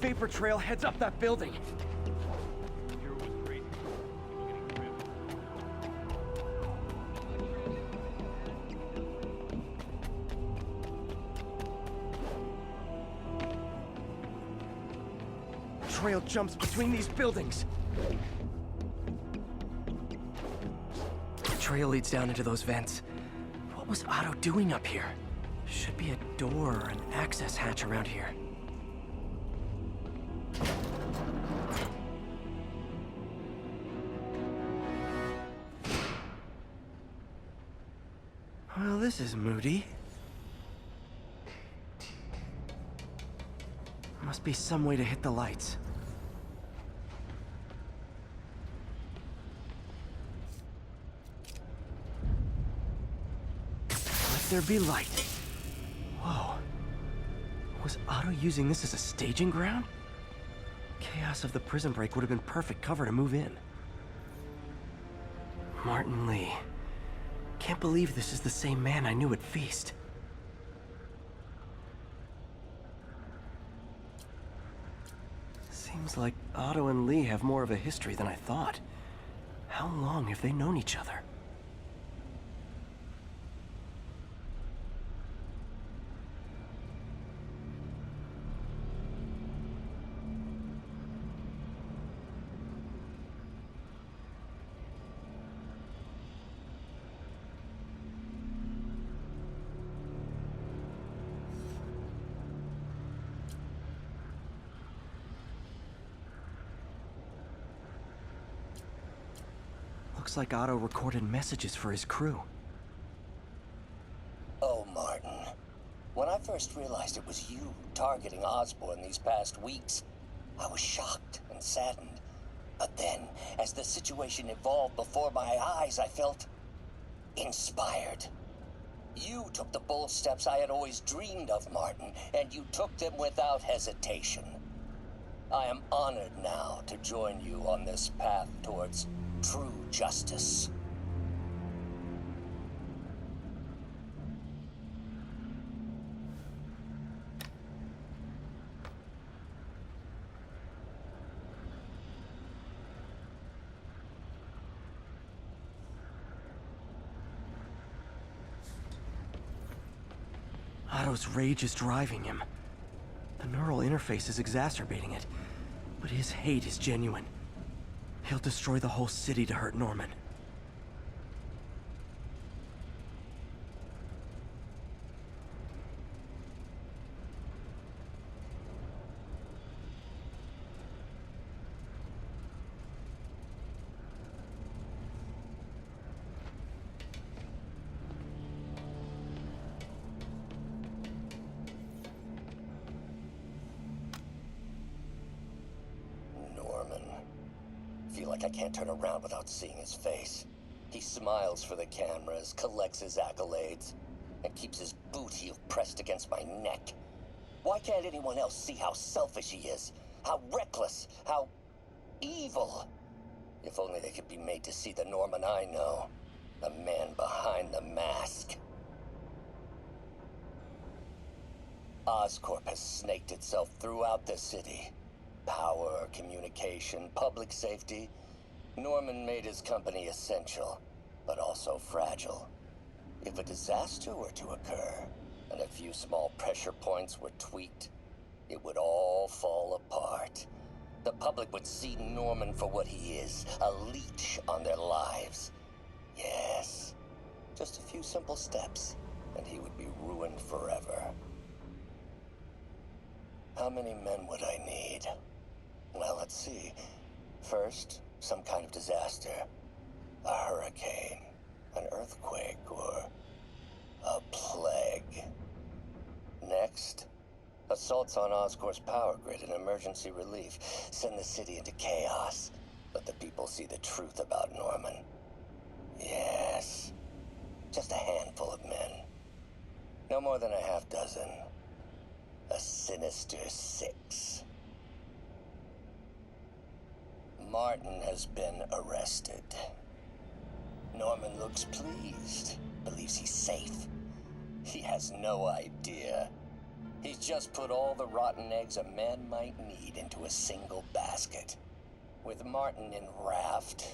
vapor trail heads up that building. Trail jumps between these buildings. The trail leads down into those vents. What was Otto doing up here? Should be a door or an access hatch around here. Well, this is moody. Must be some way to hit the lights. Let there be light. Whoa. Was Otto using this as a staging ground? Chaos of the prison break would have been perfect cover to move in. Martin Li. Can't believe this is the same man I knew at Feast. Seems like Otto and Li have more of a history than I thought. How long have they known each other? Looks like Otto recorded messages for his crew. Oh, Martin. When I first realized it was you targeting Osborn these past weeks, I was shocked and saddened. But then, as the situation evolved before my eyes, I felt inspired. You took the bold steps I had always dreamed of, Martin, and you took them without hesitation. I am honored now to join you on this path towards true justice. Otto's rage is driving him. The neural interface is exacerbating it, but his hate is genuine. He'll destroy the whole city to hurt Norman. I can't turn around without seeing his face. He smiles for the cameras, collects his accolades, and keeps his boot heel pressed against my neck. Why can't anyone else see how selfish he is? How reckless? How evil? If only they could be made to see the Norman I know. The man behind the mask. Oscorp has snaked itself throughout the city. Power, communication, public safety. Norman made his company essential, but also fragile. If a disaster were to occur, and a few small pressure points were tweaked, it would all fall apart. The public would see Norman for what he is, a leech on their lives. Yes, just a few simple steps, and he would be ruined forever. How many men would I need? Well, let's see. First, some kind of disaster. A hurricane, an earthquake, or a plague. Next, assaults on Oscorp's power grid and emergency relief. Send the city into chaos. Let the people see the truth about Norman. Yes, just a handful of men. No more than a half dozen. A sinister 6. Martin has been arrested. Norman looks pleased, believes he's safe. He has no idea. He's just put all the rotten eggs a man might need into a single basket. With Martin in Raft,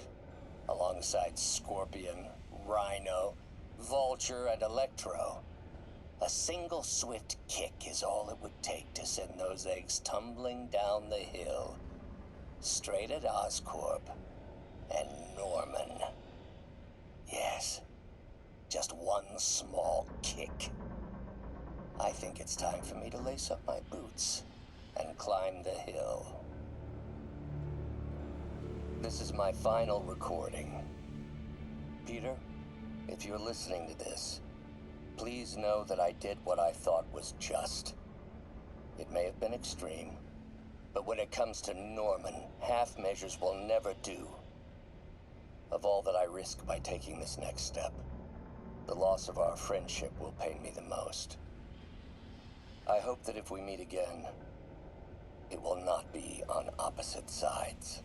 alongside Scorpion, Rhino, Vulture, and Electro. A single swift kick is all it would take to send those eggs tumbling down the hill. Straight at Oscorp and Norman. Yes, just one small kick. I think it's time for me to lace up my boots and climb the hill. This is my final recording. Peter, if you're listening to this, please know that I did what I thought was just. It may have been extreme, but when it comes to Norman, half measures will never do. Of all that I risk by taking this next step, the loss of our friendship will pain me the most. I hope that if we meet again, it will not be on opposite sides.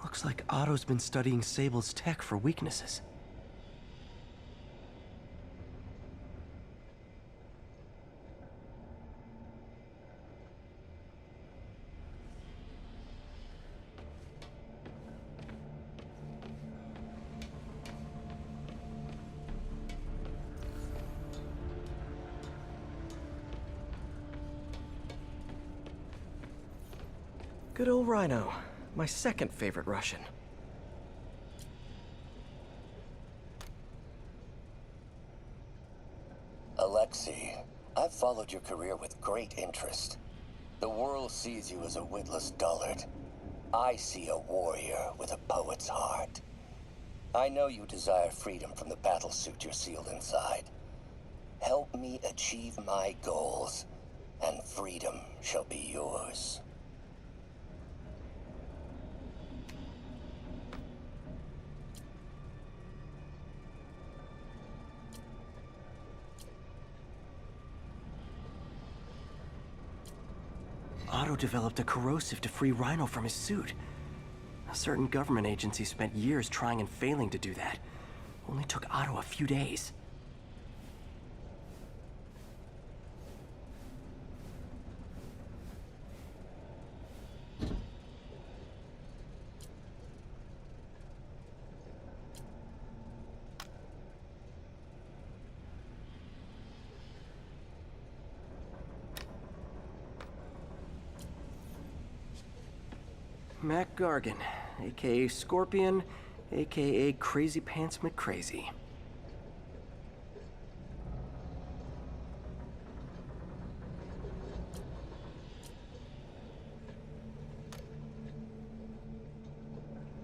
Looks like Otto's been studying Sable's tech for weaknesses. Good old Rhino, my second favorite Russian. Alexei, I've followed your career with great interest. The world sees you as a witless dullard. I see a warrior with a poet's heart. I know you desire freedom from the battlesuit you're sealed inside. Help me achieve my goals, and freedom shall be yours. Otto developed a corrosive to free Rhino from his suit. A certain government agency spent years trying and failing to do that. Only took Otto a few days. Mac Gargan, aka Scorpion, aka Crazy Pants McCrazy.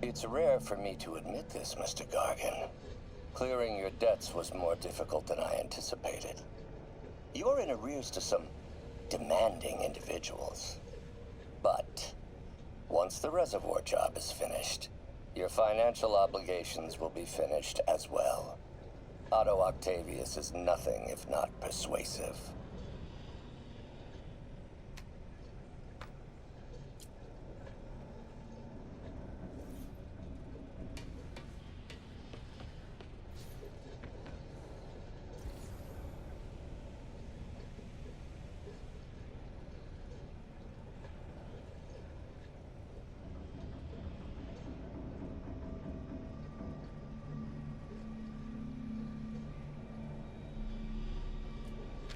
It's rare for me to admit this, Mr. Gargan. Clearing your debts was more difficult than I anticipated. You're in arrears to some demanding individuals. But once the reservoir job is finished, your financial obligations will be finished as well. Otto Octavius is nothing if not persuasive.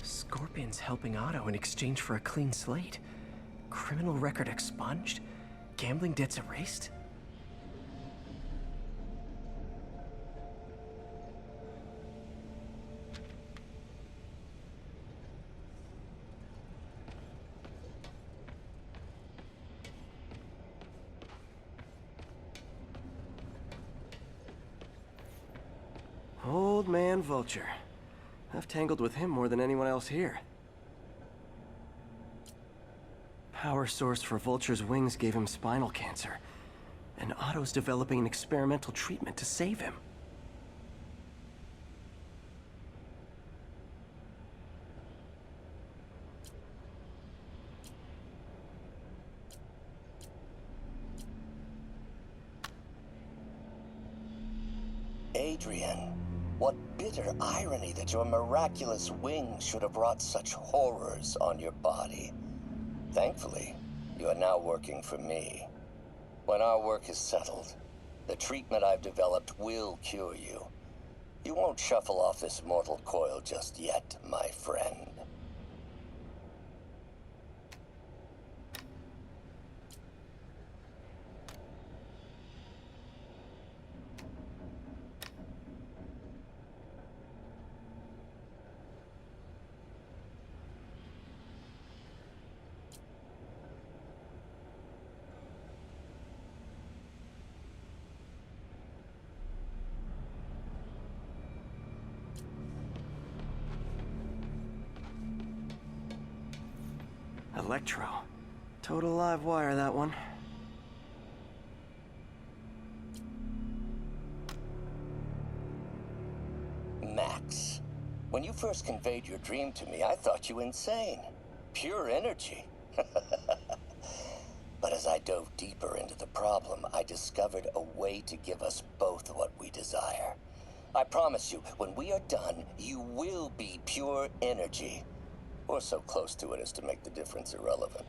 Scorpion's helping Otto in exchange for a clean slate. Criminal record expunged? Gambling debts erased? Old man Vulture. I've tangled with him more than anyone else here. Power source for Vulture's wings gave him spinal cancer, and Otto's developing an experimental treatment to save him. Adrian. What bitter irony that your miraculous wings should have brought such horrors on your body. Thankfully, you are now working for me. When our work is settled, the treatment I've developed will cure you. You won't shuffle off this mortal coil just yet, my friend. Electro. Total live wire, that one. Max, when you first conveyed your dream to me, I thought you insane. Pure energy. But as I dove deeper into the problem, I discovered a way to give us both what we desire. I promise you, when we are done, you will be pure energy. Or so close to it as to make the difference irrelevant.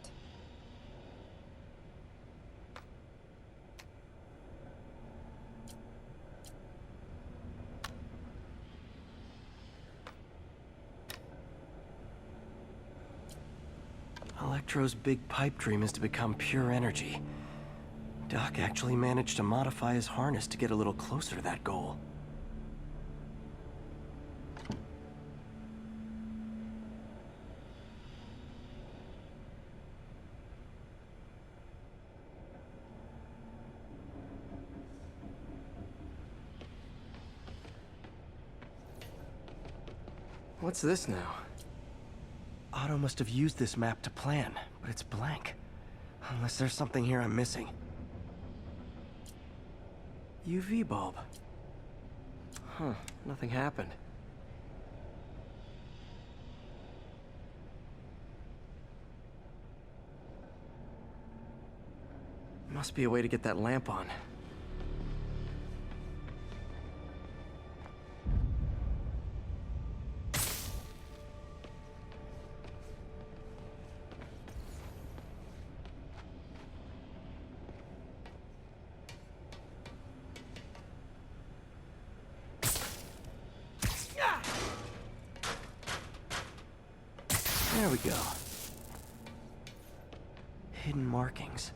Electro's big pipe dream is to become pure energy. Doc actually managed to modify his harness to get a little closer to that goal. What's this now? Otto must have used this map to plan, but it's blank. Unless there's something here I'm missing. UV bulb. Huh, nothing happened. Must be a way to get that lamp on. There we go. Hidden markings.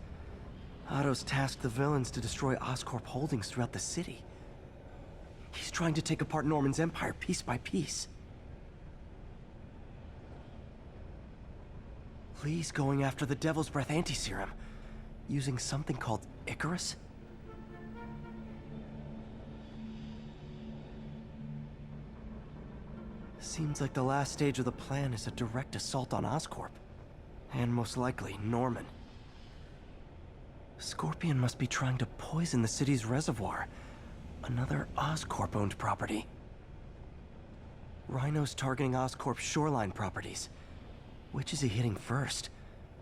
Otto's tasked the villains to destroy Oscorp holdings throughout the city. He's trying to take apart Norman's empire piece by piece. Lee's going after the Devil's Breath anti-serum, using something called Icarus? Seems like the last stage of the plan is a direct assault on Oscorp. And most likely, Norman. Scorpion must be trying to poison the city's reservoir. Another Oscorp-owned property. Rhino's targeting Oscorp's shoreline properties. Which is he hitting first?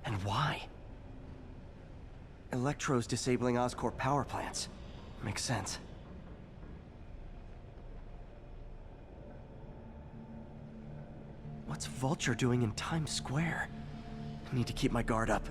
And why? Electro's disabling Oscorp power plants. Makes sense. What's Vulture doing in Times Square? I need to keep my guard up.